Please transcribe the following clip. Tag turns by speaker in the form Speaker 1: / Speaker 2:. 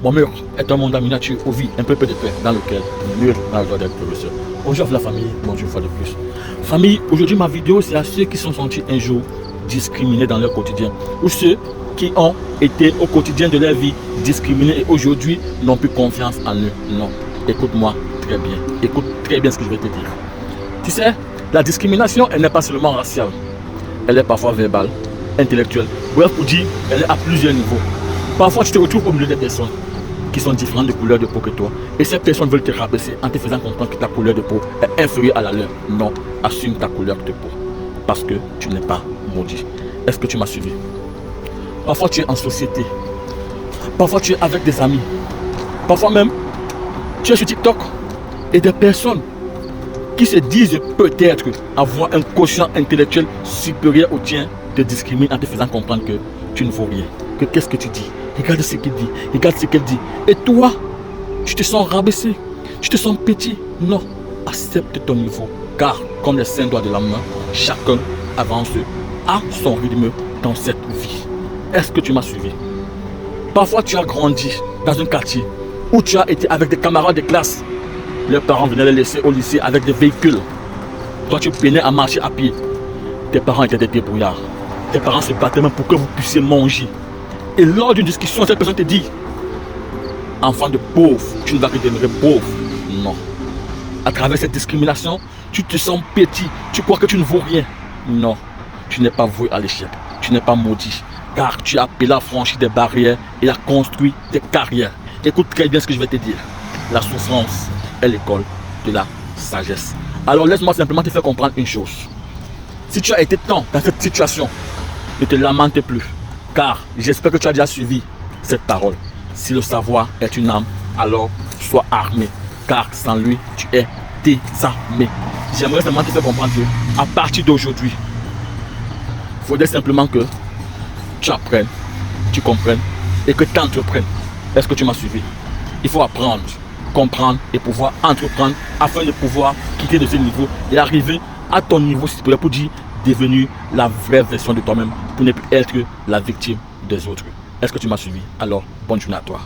Speaker 1: Mon mur est un monde en miniature où vit un peu de paix dans lequel nul n'a le droit d'être professeur. Bonjour la famille, bonjour une fois de plus. Famille, aujourd'hui ma vidéo c'est à ceux qui sont sentis un jour discriminés dans leur quotidien ou ceux qui ont été au quotidien de leur vie discriminés et aujourd'hui n'ont plus confiance en eux. Non, écoute-moi très bien, écoute très bien ce que je vais te dire. Tu sais, la discrimination elle n'est pas seulement raciale, elle est parfois verbale, intellectuelle, bref pour dire, elle est à plusieurs niveaux. Parfois tu te retrouves au milieu des personnes qui sont différentes de couleur de peau que toi. Et ces personnes veulent te rabaisser en te faisant comprendre que ta couleur de peau est inférieure à la leur. Non, assume ta couleur de peau. Parce que tu n'es pas maudit. Est-ce que tu m'as suivi? Parfois tu es en société. Parfois tu es avec des amis. Parfois même, tu es sur TikTok. Et des personnes qui se disent peut-être avoir un quotient intellectuel supérieur au tien te discriminent en te faisant comprendre que tu ne vaux rien. Que qu'est-ce que tu dis? Regarde ce qu'il dit, regarde ce qu'elle dit. Et toi, tu te sens rabaissé, tu te sens petit. Non, accepte ton niveau. Car, comme les saints doigts de la main, chacun avance à son rythme dans cette vie. Est-ce que tu m'as suivi? Parfois, tu as grandi dans un quartier où tu as été avec des camarades de classe. Leurs parents venaient les laisser au lycée avec des véhicules. Toi, tu peinais à marcher à pied. Tes parents étaient des débrouillards. Tes parents se battaient même pour que vous puissiez manger. Et lors d'une discussion, cette personne te dit: enfant de pauvre, tu ne vas que demeurer pauvre. Non. À travers cette discrimination, tu te sens petit, tu crois que tu ne vaux rien. Non, tu n'es pas voué à l'échec, tu n'es pas maudit, car tu as appelé à franchir des barrières et à construire des carrières. Écoute très bien ce que je vais te dire. La souffrance est l'école de la sagesse. Alors laisse-moi simplement te faire comprendre une chose. Si tu as été tant dans cette situation, ne te lamente plus. Car j'espère que tu as déjà suivi cette parole. Si le savoir est une arme, alors sois armé. Car sans lui, tu es désarmé. J'aimerais seulement te faire comprendre que à partir d'aujourd'hui, il faudrait simplement que tu apprennes, tu comprennes et que tu entreprennes. Est-ce que tu m'as suivi? Il faut apprendre, comprendre et pouvoir entreprendre afin de pouvoir quitter de ce niveau et arriver à ton niveau supérieur pour dire devenir la vraie version de toi-même pour ne plus être la victime des autres. Est-ce que tu m'as suivi? Alors, bonne journée à toi.